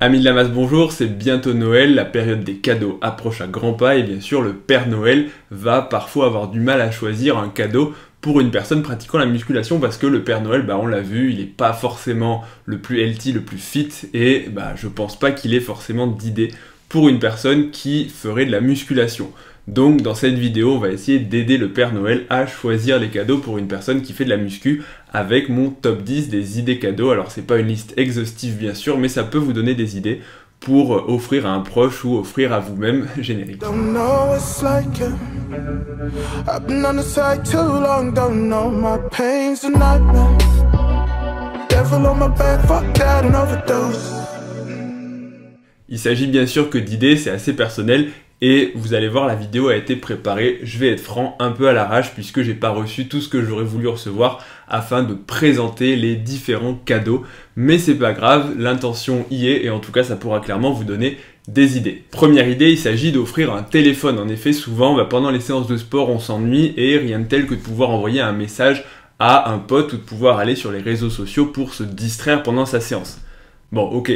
Amis de la masse, bonjour, c'est bientôt Noël, la période des cadeaux approche à grands pas et bien sûr le Père Noël va parfois avoir du mal à choisir un cadeau pour une personne pratiquant la musculation parce que le Père Noël, on l'a vu, il n'est pas forcément le plus healthy, le plus fit et je pense pas qu'il ait forcément d'idées pour une personne qui ferait de la musculation. Donc dans cette vidéo, on va essayer d'aider le Père Noël à choisir les cadeaux pour une personne qui fait de la muscu avec mon top 10 des idées cadeaux. Alors c'est pas une liste exhaustive bien sûr, mais ça peut vous donner des idées pour offrir à un proche ou offrir à vous-même. Générique. Il s'agit bien sûr que d'idées, c'est assez personnel. Et vous allez voir, la vidéo a été préparée, je vais être franc, un peu à l'arrache puisque j'ai pas reçu tout ce que j'aurais voulu recevoir afin de présenter les différents cadeaux. Mais c'est pas grave, l'intention y est et en tout cas ça pourra clairement vous donner des idées. Première idée, il s'agit d'offrir un téléphone. En effet, souvent pendant les séances de sport on s'ennuie et rien de tel que de pouvoir envoyer un message à un pote ou de pouvoir aller sur les réseaux sociaux pour se distraire pendant sa séance. Bon, ok,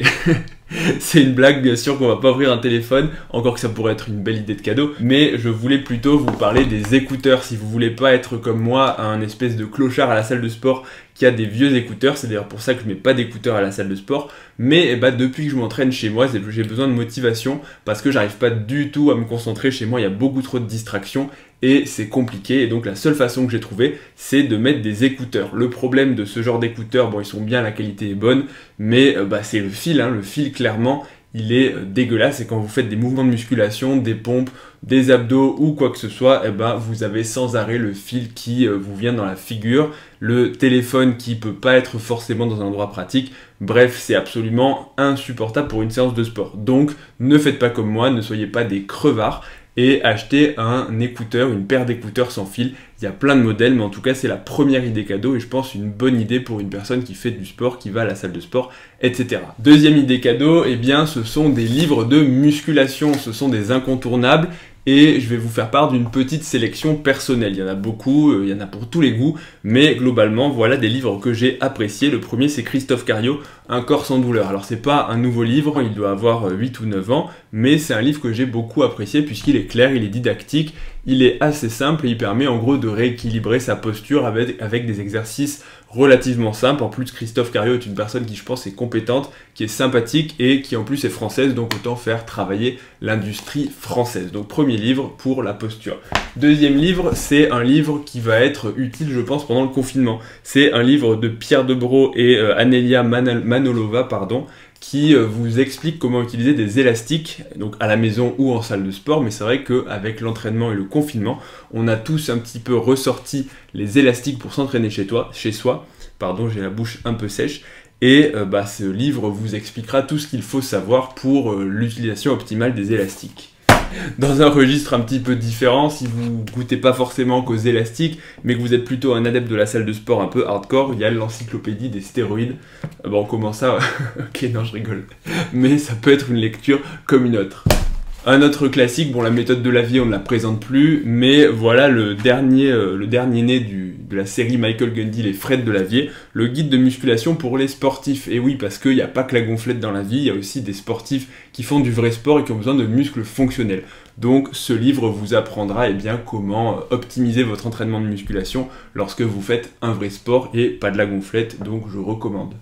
c'est une blague, bien sûr qu'on va pas ouvrir un téléphone, encore que ça pourrait être une belle idée de cadeau, mais je voulais plutôt vous parler des écouteurs. Si vous voulez pas être comme moi, un espèce de clochard à la salle de sport qui a des vieux écouteurs, c'est d'ailleurs pour ça que je mets pas d'écouteurs à la salle de sport, mais depuis que je m'entraîne chez moi, j'ai besoin de motivation parce que j'arrive pas du tout à me concentrer chez moi, il y a beaucoup trop de distractions et c'est compliqué, et donc la seule façon que j'ai trouvé, c'est de mettre des écouteurs. Le problème de ce genre d'écouteurs, ils sont bien, la qualité est bonne, mais c'est le fil, le fil clairement, il est dégueulasse, et quand vous faites des mouvements de musculation, des pompes, des abdos ou quoi que ce soit, vous avez sans arrêt le fil qui vous vient dans la figure, le téléphone qui peut pas être forcément dans un endroit pratique. Bref, c'est absolument insupportable pour une séance de sport. Donc, ne faites pas comme moi, ne soyez pas des crevards et achetez un écouteur, une paire d'écouteurs sans fil. Il y a plein de modèles, mais en tout cas, c'est la première idée cadeau et je pense une bonne idée pour une personne qui fait du sport, qui va à la salle de sport, etc. Deuxième idée cadeau, ce sont des livres de musculation, ce sont des incontournables. Et je vais vous faire part d'une petite sélection personnelle. Il y en a beaucoup, il y en a pour tous les goûts, mais globalement, voilà des livres que j'ai appréciés. Le premier, c'est Christophe Cariot, Un corps sans douleur. Alors, c'est pas un nouveau livre, il doit avoir 8 ou 9 ans, mais c'est un livre que j'ai beaucoup apprécié puisqu'il est clair, il est didactique, il est assez simple et il permet en gros de rééquilibrer sa posture avec des exercices relativement simple. En plus, Christophe Cariot est une personne qui, je pense, est compétente, qui est sympathique et qui en plus est française, donc autant faire travailler l'industrie française. Donc premier livre pour la posture. Deuxième livre, c'est un livre qui va être utile, je pense, pendant le confinement. C'est un livre de Pierre Debro et Anelia Manolova, qui vous explique comment utiliser des élastiques, donc à la maison ou en salle de sport, mais c'est vrai qu'avec l'entraînement et le confinement, on a tous un petit peu ressorti les élastiques pour s'entraîner chez soi. Pardon, j'ai la bouche un peu sèche. Et ce livre vous expliquera tout ce qu'il faut savoir pour l'utilisation optimale des élastiques. Dans un registre un petit peu différent, si vous goûtez pas forcément qu'aux élastiques, mais que vous êtes plutôt un adepte de la salle de sport un peu hardcore, il y a l'encyclopédie des stéroïdes. Comment ça Ok, non, je rigole. Mais ça peut être une lecture comme une autre. Un autre classique, la méthode de Lavier, on ne la présente plus, mais voilà le dernier né de la série Michael Gundy, les Fred de Lavier, le guide de musculation pour les sportifs. Et oui, parce qu'il n'y a pas que la gonflette dans la vie, il y a aussi des sportifs qui font du vrai sport et qui ont besoin de muscles fonctionnels. Donc ce livre vous apprendra comment optimiser votre entraînement de musculation lorsque vous faites un vrai sport et pas de la gonflette, donc je recommande.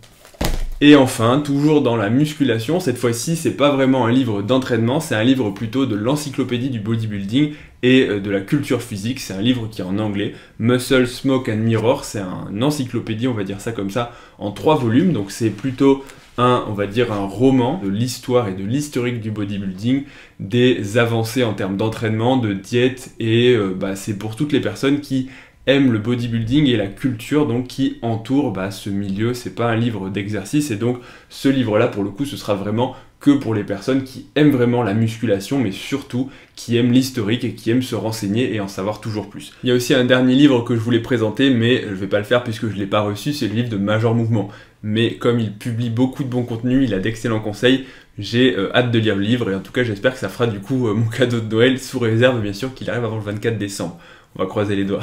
Et enfin, toujours dans la musculation, cette fois-ci, c'est pas vraiment un livre d'entraînement, c'est un livre plutôt de l'encyclopédie du bodybuilding et de la culture physique. C'est un livre qui est en anglais, Muscle, Smoke and Mirror. C'est une encyclopédie, on va dire ça comme ça, en 3 volumes. Donc c'est plutôt un roman de l'histoire et de l'historique du bodybuilding, des avancées en termes d'entraînement, de diète, et c'est pour toutes les personnes qui aiment le bodybuilding et la culture qui entoure ce milieu. C'est pas un livre d'exercice, et donc ce livre-là, pour le coup, ce sera vraiment que pour les personnes qui aiment vraiment la musculation, mais surtout qui aiment l'historique et qui aiment se renseigner et en savoir toujours plus. Il y a aussi un dernier livre que je voulais présenter, mais je vais pas le faire puisque je l'ai pas reçu, c'est le livre de Major Mouvement. Mais comme il publie beaucoup de bons contenus, il a d'excellents conseils, j'ai hâte de lire le livre, et en tout cas j'espère que ça fera du coup mon cadeau de Noël, sous réserve bien sûr qu'il arrive avant le 24 décembre. On va croiser les doigts.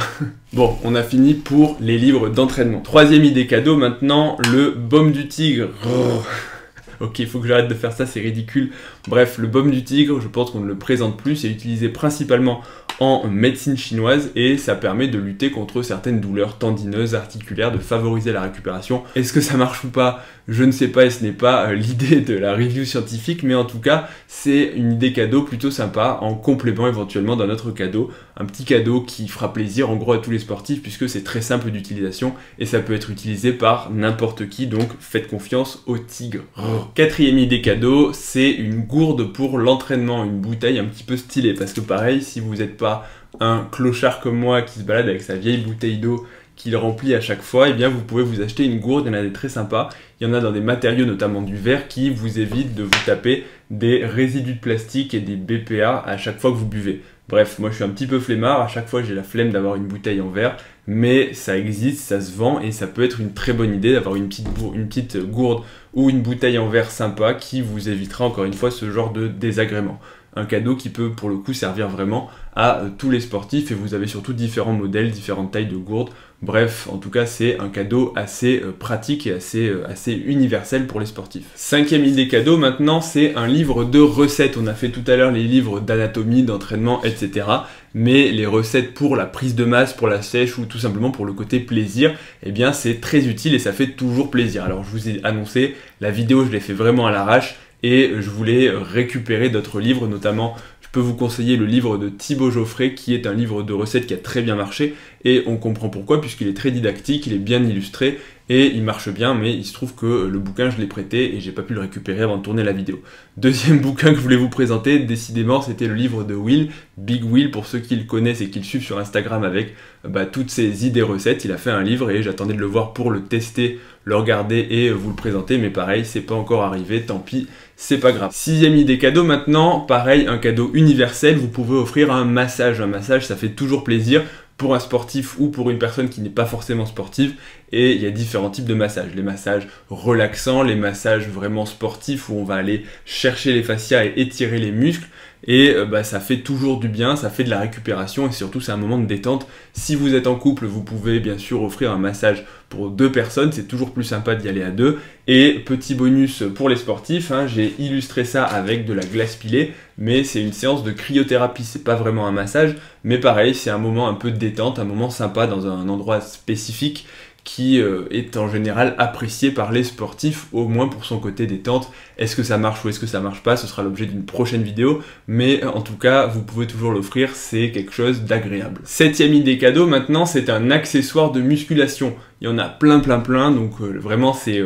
Bon, on a fini pour les livres d'entraînement. Troisième idée cadeau maintenant, le baume du tigre. Ok, il faut que j'arrête de faire ça, c'est ridicule. Bref, le baume du tigre, je pense qu'on ne le présente plus, c'est utilisé principalement en médecine chinoise et ça permet de lutter contre certaines douleurs tendineuses, articulaires, de favoriser la récupération. Est-ce que ça marche ou pas? Je ne sais pas et ce n'est pas l'idée de la review scientifique, mais en tout cas, c'est une idée cadeau plutôt sympa en complément éventuellement d'un autre cadeau. Un petit cadeau qui fera plaisir en gros à tous les sportifs puisque c'est très simple d'utilisation et ça peut être utilisé par n'importe qui, donc faites confiance au tigre. Quatrième idée cadeau, c'est une gourde pour l'entraînement, une bouteille un petit peu stylée parce que pareil, si vous n'êtes pas un clochard comme moi qui se balade avec sa vieille bouteille d'eau qu'il remplit à chaque fois, eh bien vous pouvez vous acheter une gourde, il y en a des très sympas, il y en a dans des matériaux notamment du verre qui vous évitent de vous taper des résidus de plastique et des BPA à chaque fois que vous buvez. Bref, moi je suis un petit peu flemmard, à chaque fois j'ai la flemme d'avoir une bouteille en verre, mais ça existe, ça se vend et ça peut être une très bonne idée d'avoir une petite gourde ou une bouteille en verre sympa qui vous évitera encore une fois ce genre de désagrément. Un cadeau qui peut pour le coup servir vraiment à tous les sportifs et vous avez surtout différents modèles, différentes tailles de gourdes. Bref, en tout cas c'est un cadeau assez pratique et assez universel pour les sportifs. Cinquième idée cadeau maintenant, c'est un livre de recettes. On a fait tout à l'heure les livres d'anatomie, d'entraînement, etc. Mais les recettes pour la prise de masse, pour la sèche ou tout simplement pour le côté plaisir, eh bien c'est très utile et ça fait toujours plaisir. Alors je vous ai annoncé, la vidéo je l'ai fait vraiment à l'arrache. Et je voulais récupérer d'autres livres, notamment je peux vous conseiller le livre de Thibaut Geoffrey qui est un livre de recettes qui a très bien marché et on comprend pourquoi puisqu'il est très didactique, il est bien illustré et il marche bien, mais il se trouve que le bouquin je l'ai prêté et j'ai pas pu le récupérer avant de tourner la vidéo. Deuxième bouquin que je voulais vous présenter, décidément c'était le livre de Will, Big Will, pour ceux qui le connaissent et qui le suivent sur Instagram avec toutes ses idées recettes. Il a fait un livre et j'attendais de le voir pour le tester, le regarder et vous le présenter, mais pareil, c'est pas encore arrivé, tant pis, c'est pas grave. Sixième idée cadeau maintenant, pareil, un cadeau universel, vous pouvez offrir un massage. Un massage, ça fait toujours plaisir pour un sportif ou pour une personne qui n'est pas forcément sportive, et il y a différents types de massages. Les massages relaxants, les massages vraiment sportifs où on va aller chercher les fascias et étirer les muscles, et ça fait toujours du bien, ça fait de la récupération et surtout c'est un moment de détente. Si vous êtes en couple, vous pouvez bien sûr offrir un massage pour 2 personnes, c'est toujours plus sympa d'y aller à 2. Et petit bonus pour les sportifs, j'ai illustré ça avec de la glace pilée, mais c'est une séance de cryothérapie, c'est pas vraiment un massage, mais pareil, c'est un moment un peu de détente, un moment sympa dans un endroit spécifique qui est en général apprécié par les sportifs, au moins pour son côté détente. Est-ce que ça marche ou est-ce que ça marche pas? Ce sera l'objet d'une prochaine vidéo, mais en tout cas, vous pouvez toujours l'offrir, c'est quelque chose d'agréable. Septième idée cadeau, maintenant, c'est un accessoire de musculation. Il y en a plein, donc vraiment c'est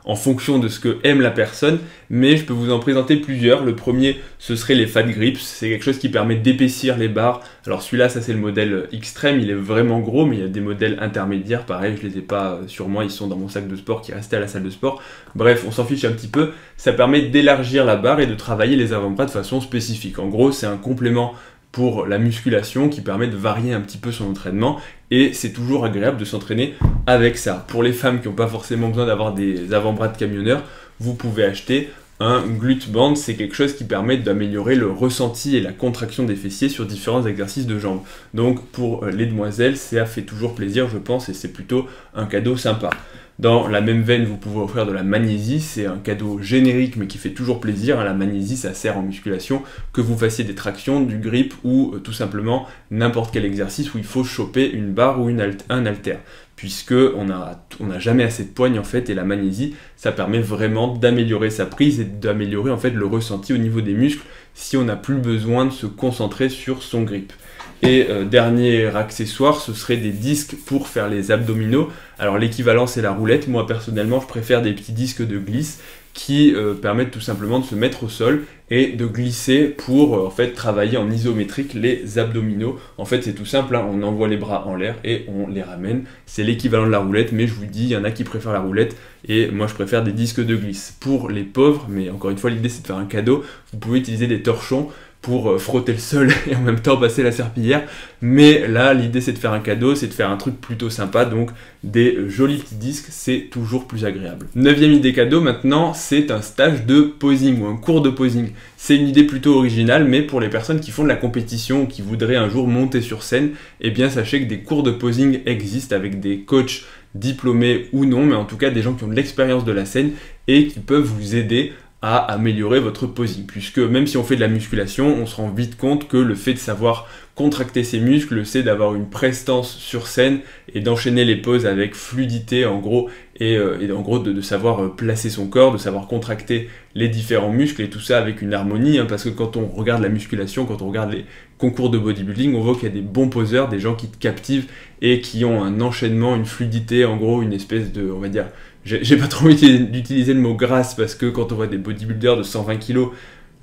en fonction de ce que aime la personne, mais je peux vous en présenter plusieurs. Le premier, ce serait les Fat Grips, c'est quelque chose qui permet d'épaissir les barres. Alors celui-là, ça c'est le modèle extrême, il est vraiment gros, mais il y a des modèles intermédiaires, pareil, je les ai pas sur moi, ils sont dans mon sac de sport qui restait à la salle de sport. Bref, on s'en fiche un petit peu, ça permet d'élargir la barre et de travailler les avant-bras de façon spécifique. En gros, c'est un complément pour la musculation qui permet de varier un petit peu son entraînement et c'est toujours agréable de s'entraîner avec ça. Pour les femmes qui n'ont pas forcément besoin d'avoir des avant-bras de camionneur, vous pouvez acheter un glute band, c'est quelque chose qui permet d'améliorer le ressenti et la contraction des fessiers sur différents exercices de jambes. Donc pour les demoiselles, ça fait toujours plaisir je pense et c'est plutôt un cadeau sympa. Dans la même veine, vous pouvez offrir de la magnésie, c'est un cadeau générique mais qui fait toujours plaisir. La magnésie, ça sert en musculation, que vous fassiez des tractions, du grip ou tout simplement n'importe quel exercice où il faut choper une barre ou un haltère. Puisque on n'a jamais assez de poigne en fait, et la magnésie, ça permet vraiment d'améliorer sa prise et d'améliorer en fait le ressenti au niveau des muscles si on n'a plus besoin de se concentrer sur son grip. Et dernier accessoire, ce serait des disques pour faire les abdominaux. Alors l'équivalent c'est la roulette, moi personnellement je préfère des petits disques de glisse qui permettent tout simplement de se mettre au sol et de glisser pour en fait travailler en isométrique les abdominaux. En fait c'est tout simple, on envoie les bras en l'air et on les ramène. C'est l'équivalent de la roulette, mais je vous dis, il y en a qui préfèrent la roulette et moi je préfère des disques de glisse. Pour les pauvres, mais encore une fois l'idée c'est de faire un cadeau, vous pouvez utiliser des torchons pour frotter le sol et en même temps passer la serpillière, mais là l'idée c'est de faire un cadeau, c'est de faire un truc plutôt sympa, donc des jolis petits disques, c'est toujours plus agréable. Neuvième idée cadeau maintenant, c'est un stage de posing ou un cours de posing. C'est une idée plutôt originale, mais pour les personnes qui font de la compétition ou qui voudraient un jour monter sur scène, eh bien sachez que des cours de posing existent avec des coachs, diplômés ou non, mais en tout cas des gens qui ont de l'expérience de la scène et qui peuvent vous aider à améliorer votre posing, puisque même si on fait de la musculation, on se rend vite compte que le fait de savoir contracter ses muscles, le fait d'avoir une prestance sur scène et d'enchaîner les poses avec fluidité en gros, et en gros de savoir placer son corps, de savoir contracter les différents muscles et tout ça avec une harmonie, hein, parce que quand on regarde la musculation, quand on regarde les concours de bodybuilding, on voit qu'il y a des bons poseurs, des gens qui te captivent et qui ont un enchaînement, une fluidité, en gros une espèce de, on va dire, j'ai pas trop envie d'utiliser le mot grâce parce que quand on voit des bodybuilders de 120 kg,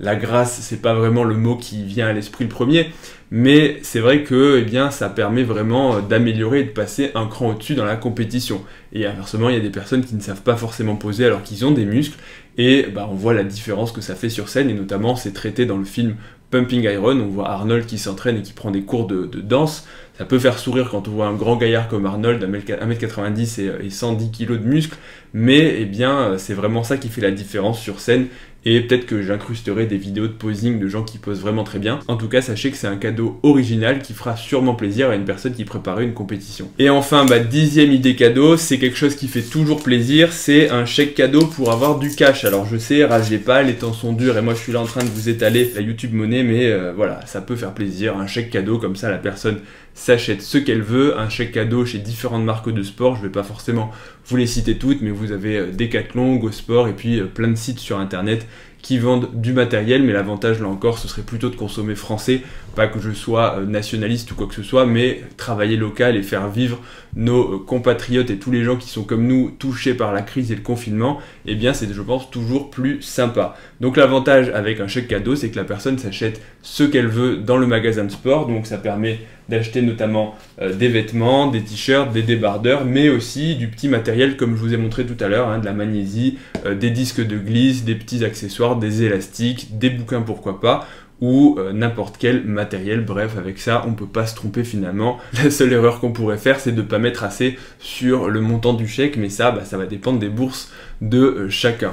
la grâce, c'est pas vraiment le mot qui vient à l'esprit le premier, mais c'est vrai que eh bien, ça permet vraiment d'améliorer et de passer un cran au-dessus dans la compétition. Et inversement, il y a des personnes qui ne savent pas forcément poser alors qu'ils ont des muscles, et bah, on voit la différence que ça fait sur scène, et notamment c'est traité dans le film Pumping Iron, on voit Arnold qui s'entraîne et qui prend des cours de danse. Ça peut faire sourire quand on voit un grand gaillard comme Arnold, 1m90 et 110 kg de muscles, mais eh bien, c'est vraiment ça qui fait la différence sur scène, et peut-être que j'incrusterai des vidéos de posing de gens qui posent vraiment très bien. En tout cas, sachez que c'est un cadeau original qui fera sûrement plaisir à une personne qui préparait une compétition. Et enfin, 10e idée cadeau, c'est quelque chose qui fait toujours plaisir, c'est un chèque cadeau pour avoir du cash. Alors je sais, ragez pas, les temps sont durs et moi je suis là en train de vous étaler la YouTube monnaie, mais voilà, ça peut faire plaisir, un chèque cadeau comme ça, la personne s'achète ce qu'elle veut, un chèque cadeau chez différentes marques de sport, je vais pas forcément vous les citer toutes, mais vous avez Decathlon, Go Sport et puis plein de sites sur internet qui vendent du matériel, mais l'avantage là encore ce serait plutôt de consommer français, pas que je sois nationaliste ou quoi que ce soit, mais travailler local et faire vivre nos compatriotes et tous les gens qui sont comme nous touchés par la crise et le confinement, eh bien c'est je pense toujours plus sympa. Donc l'avantage avec un chèque cadeau, c'est que la personne s'achète ce qu'elle veut dans le magasin de sport, donc ça permet d'acheter notamment des vêtements, des t-shirts, des débardeurs, mais aussi du petit matériel comme je vous ai montré tout à l'heure, hein, de la magnésie, des disques de glisse, des petits accessoires, des élastiques, des bouquins pourquoi pas, ou n'importe quel matériel. Bref, avec ça, on peut pas se tromper finalement. La seule erreur qu'on pourrait faire, c'est de pas mettre assez sur le montant du chèque, mais ça, ça va dépendre des bourses de chacun.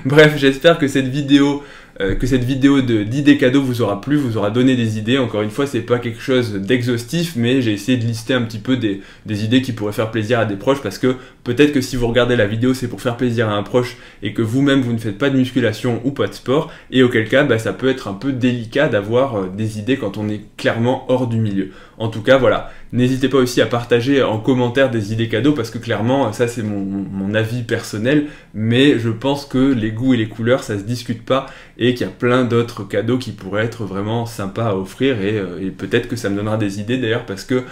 Bref, j'espère que cette vidéo d'idées cadeaux vous aura plu, vous aura donné des idées. Encore une fois, c'est pas quelque chose d'exhaustif, mais j'ai essayé de lister un petit peu des idées qui pourraient faire plaisir à des proches, parce que peut-être que si vous regardez la vidéo, c'est pour faire plaisir à un proche et que vous-même vous ne faites pas de musculation ou pas de sport, et auquel cas, ça peut être un peu délicat d'avoir des idées quand on est clairement hors du milieu. En tout cas, voilà. N'hésitez pas aussi à partager en commentaire des idées cadeaux, parce que clairement, ça c'est mon avis personnel, mais je pense que les goûts et les couleurs, ça se discute pas, et qu'il y a plein d'autres cadeaux qui pourraient être vraiment sympas à offrir, et peut-être que ça me donnera des idées d'ailleurs, parce que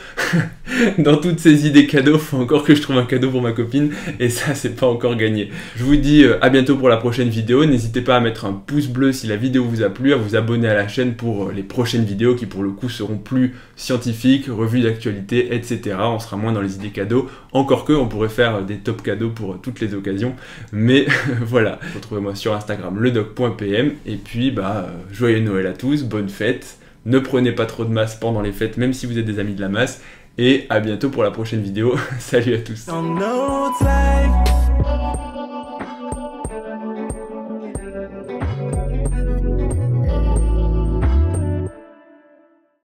dans toutes ces idées cadeaux, il faut encore que je trouve un cadeau pour ma copine, et ça c'est pas encore gagné. Je vous dis à bientôt pour la prochaine vidéo, n'hésitez pas à mettre un pouce bleu si la vidéo vous a plu, à vous abonner à la chaîne pour les prochaines vidéos qui pour le coup seront plus scientifiques, revues d'actualité, etc. On sera moins dans les idées cadeaux, encore que on pourrait faire des top cadeaux pour toutes les occasions, mais voilà. Retrouvez-moi sur Instagram ledoc.pm, et puis joyeux Noël à tous, bonne fête, ne prenez pas trop de masse pendant les fêtes, même si vous êtes des amis de la masse, et à bientôt pour la prochaine vidéo. Salut à tous.